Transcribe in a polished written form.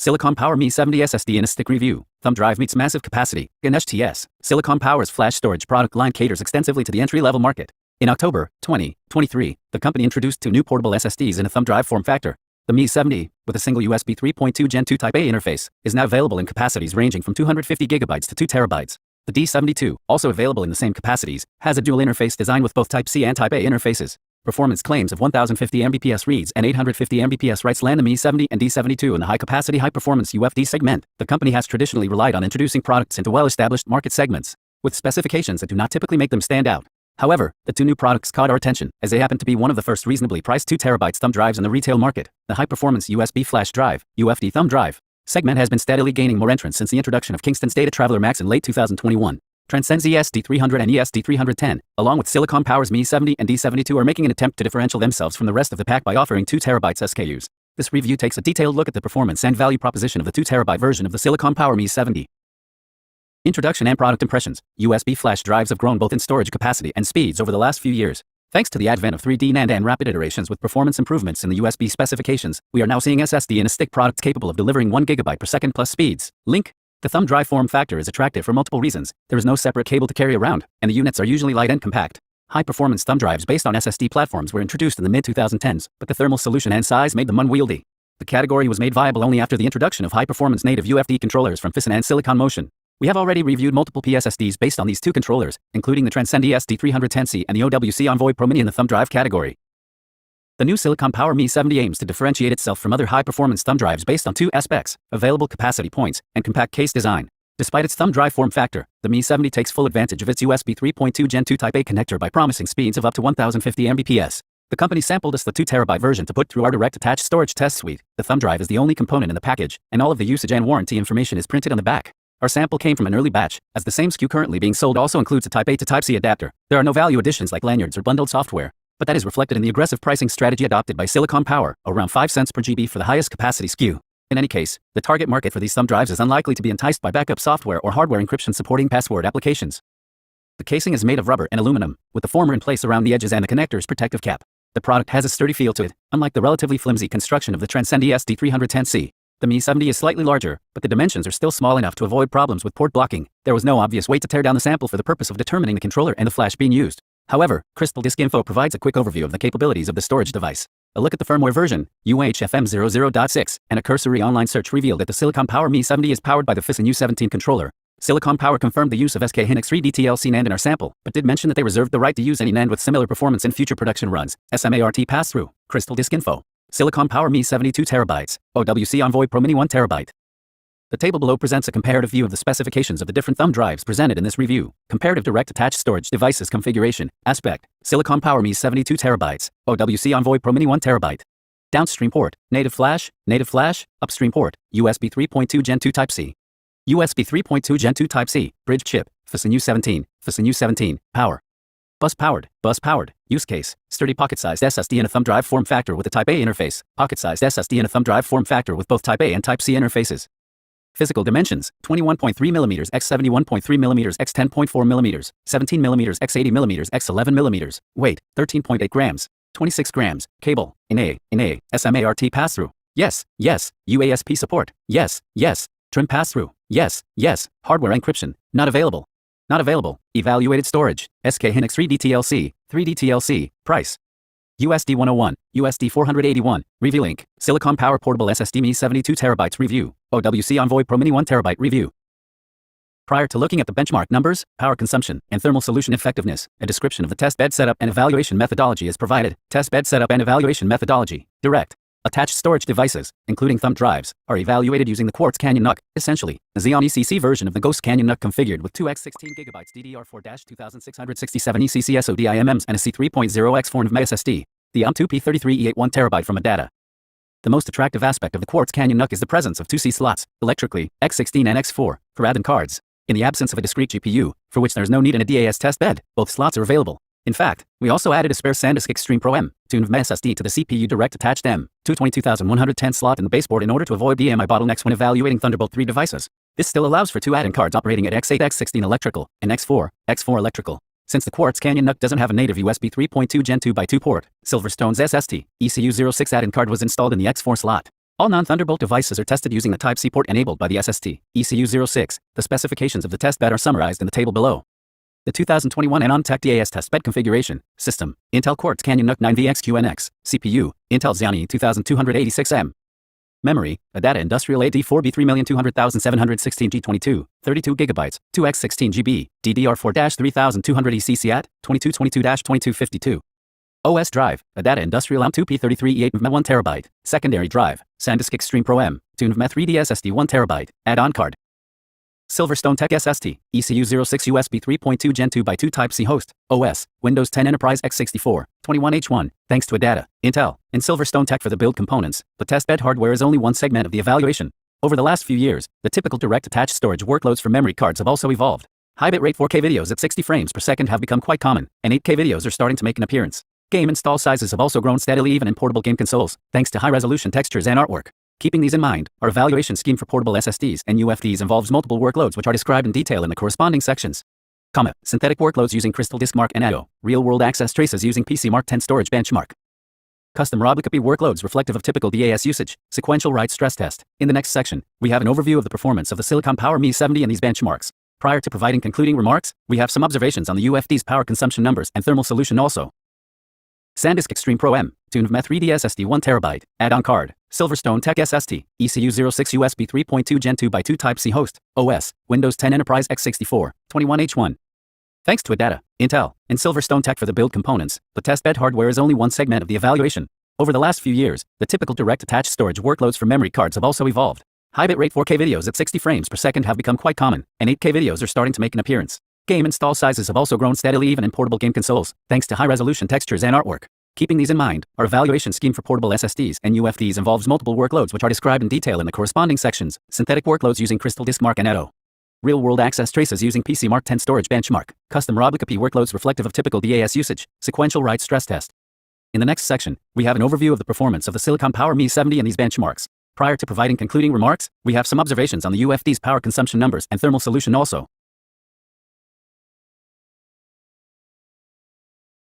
Silicon Power MS70 SSD-in-a-stick review. Thumb drive meets massive capacity. In HTS, Silicon Power's flash storage product line caters extensively to the entry-level market. In October 2023, the company introduced two new portable SSDs in a thumb drive form factor. The MS70, with a single USB 3.2 Gen 2 Type A interface, is now available in capacities ranging from 250 GB to 2 TB. The D72, also available in the same capacities, has a dual interface design with both Type C and Type A interfaces. Performance claims of 1050 Mbps reads and 850 Mbps writes land the MS70 and D72 in the high-capacity, high-performance UFD segment. The company has traditionally relied on introducing products into well-established market segments, with specifications that do not typically make them stand out. However, the two new products caught our attention, as they happen to be one of the first reasonably priced 2 TB thumb drives in the retail market. The high-performance USB flash drive, UFD thumb drive, segment has been steadily gaining more entrance since the introduction of Kingston's Data Traveler Max in late 2021. Transcend's ESD300 and ESD310, along with Silicon Power's MS70 and D72, are making an attempt to differential themselves from the rest of the pack by offering 2 TB SKUs. This review takes a detailed look at the performance and value proposition of the 2 TB version of the Silicon Power MS70. Introduction and product impressions. USB flash drives have grown both in storage capacity and speeds over the last few years. Thanks to the advent of 3D NAND and rapid iterations with performance improvements in the USB specifications, we are now seeing SSD-in-a-stick products capable of delivering 1 GB per second plus speeds. Link. The thumb drive form factor is attractive for multiple reasons. There is no separate cable to carry around, and the units are usually light and compact. High-performance thumb drives based on SSD platforms were introduced in the mid-2010s, but the thermal solution and size made them unwieldy. The category was made viable only after the introduction of high-performance native UFD controllers from Fission and Silicon Motion. We have already reviewed multiple PSSDs based on these two controllers, including the Transcend ESD310C and the OWC Envoy Pro Mini in the thumb drive category. The new Silicon Power MS70 aims to differentiate itself from other high-performance thumb drives based on two aspects: available capacity points and compact case design. Despite its thumb drive form factor, the MS70 takes full advantage of its USB 3.2 Gen 2 Type A connector by promising speeds of up to 1050 Mbps. The company sampled us the 2 TB version to put through our direct attached storage test suite. The thumb drive is the only component in the package, and all of the usage and warranty information is printed on the back. Our sample came from an early batch, as the same SKU currently being sold also includes a Type A to Type C adapter. There are no value additions like lanyards or bundled software, but that is reflected in the aggressive pricing strategy adopted by Silicon Power, around 5 cents per GB for the highest capacity SKU. In any case, the target market for these thumb drives is unlikely to be enticed by backup software or hardware encryption supporting password applications. The casing is made of rubber and aluminum, with the former in place around the edges and the connector's protective cap. The product has a sturdy feel to it, unlike the relatively flimsy construction of the Transcend ESD310C. The MS70 is slightly larger, but the dimensions are still small enough to avoid problems with port blocking. There was no obvious way to tear down the sample for the purpose of determining the controller and the flash being used. However, Crystal Disk Info provides a quick overview of the capabilities of the storage device. A look at the firmware version, UHFM00.6, and a cursory online search revealed that the Silicon Power MS70 is powered by the Fission U17 controller. Silicon Power confirmed the use of SK Hynix 3D TLC NAND in our sample, but did mention that they reserved the right to use any NAND with similar performance in future production runs. SMART pass-through. Crystal Disk Info. Silicon Power MS70 2 TB. OWC Envoy Pro Mini 1 TB. The table below presents a comparative view of the specifications of the different thumb drives presented in this review. Comparative direct attached storage devices configuration. Aspect. Silicon Power MS70 2 TB. OWC Envoy Pro Mini 1 TB. Downstream port. Native flash. Upstream port. USB 3.2 Gen 2 Type C. USB 3.2 Gen 2 Type C. Bridge chip. Fission U17. Power. Bus powered. Use case. Sturdy pocket-sized SSD in a thumb drive form factor with a Type A interface. Pocket-sized SSD in a thumb drive form factor with both Type A and Type C interfaces. Physical dimensions: 21.3 mm x 71.3 mm x 10.4 mm, 17 mm x 80 mm x 11 mm. Weight: 13.8 grams, 26 grams. Cable: in A. SMART pass-through. Yes. UASP support. Yes. Trim pass-through. Yes. Hardware encryption. Not available. Evaluated storage: SK Hynix 3D TLC. Price: USD 101, USD 481. Review link: Silicon Power Portable SSD MS70 2 TB review. OWC Envoy Pro Mini 1 TB review. Prior to looking at the benchmark numbers, power consumption, and thermal solution effectiveness, a description of the test bed setup and evaluation methodology is provided. Test bed setup and evaluation methodology. Direct. Attached storage devices, including thumb drives, are evaluated using the Quartz Canyon NUC, essentially, a Xeon ECC version of the Ghost Canyon NUC configured with 2x16GB DDR4-2667 ECC SODIMMs and a C3.0x4 NVMe SSD. The M2P33E8 1 TB from Adata. The most attractive aspect of the Quartz Canyon NUC is the presence of two C slots, electrically, X16 and X4, for add-in cards. In the absence of a discrete GPU, for which there is no need in a DAS test bed, both slots are available. In fact, we also added a spare SanDisk Extreme Pro M2 NVMe SSD to the CPU direct attached M22210 slot in the baseboard in order to avoid DMI bottlenecks when evaluating Thunderbolt 3 devices. This still allows for two add-in cards operating at X8, X16 electrical, and X4 electrical. Since the Quartz Canyon NUC doesn't have a native USB 3.2 Gen 2x2 port, Silverstone's SST ECU06 add-in card was installed in the X4 slot. All non-Thunderbolt devices are tested using the Type-C port enabled by the SST, ECU06. The specifications of the test bed are summarized in the table below. The 2021 Anon Tech DAS test bed configuration. System: Intel Quartz Canyon NUC 9VXQNX. CPU: Intel Xeon E2286M. Memory: a Data Industrial AD4B 3,200,716G22, 32 GB, 2x16 GB, DDR4-3200 ECCAT, 2222-2252. OS drive: a Data Industrial AM2P33E8 MV 1 TB. Secondary drive: SanDisk Extreme Pro M, 2 MV 3D SSD 1 TB. Add-on card: Silverstone Tech SST, ECU06 USB 3.2 Gen 2x2 Type-C host. OS: Windows 10 Enterprise x64, 21H1. Thanks to Adata, Intel, and Silverstone Tech for the build components, the test bed hardware is only one segment of the evaluation. Over the last few years, the typical direct attached storage workloads for memory cards have also evolved. High bitrate 4K videos at 60 frames per second have become quite common, and 8K videos are starting to make an appearance. Game install sizes have also grown steadily even in portable game consoles, thanks to high-resolution textures and artwork. Keeping these in mind, our evaluation scheme for portable SSDs and UFDs involves multiple workloads which are described in detail in the corresponding sections. Synthetic workloads using Crystal Disk Mark and ADO, real-world access traces using PC Mark 10 storage benchmark. Custom raw copy workloads reflective of typical DAS usage, sequential write stress test. In the next section, we have an overview of the performance of the Silicon Power MS70 and these benchmarks. Prior to providing concluding remarks, we have some observations on the UFD's power consumption numbers and thermal solution also. SanDisk Extreme Pro M, 2 MV 3D SSD 1 TB. Add-on card: Silverstone Tech SST, ECU06 USB 3.2 Gen 2x2 Type-C host. OS: Windows 10 Enterprise x64, 21H1. Thanks to Adata, Intel, and Silverstone Tech for the build components, the test bed hardware is only one segment of the evaluation. Over the last few years, the typical direct attached storage workloads for memory cards have also evolved. High bitrate 4K videos at 60 frames per second have become quite common, and 8K videos are starting to make an appearance. Game install sizes have also grown steadily even in portable game consoles, thanks to high-resolution textures and artwork. Keeping these in mind, our evaluation scheme for portable SSDs and UFDs involves multiple workloads which are described in detail in the corresponding sections. Synthetic workloads using Crystal Disk Mark and ADO. Real-world access traces using PC Mark 10 storage benchmark. Custom raw copy workloads reflective of typical DAS usage. Sequential write stress test. In the next section, we have an overview of the performance of the Silicon Power MS70 and these benchmarks. Prior to providing concluding remarks, we have some observations on the UFD's power consumption numbers and thermal solution also.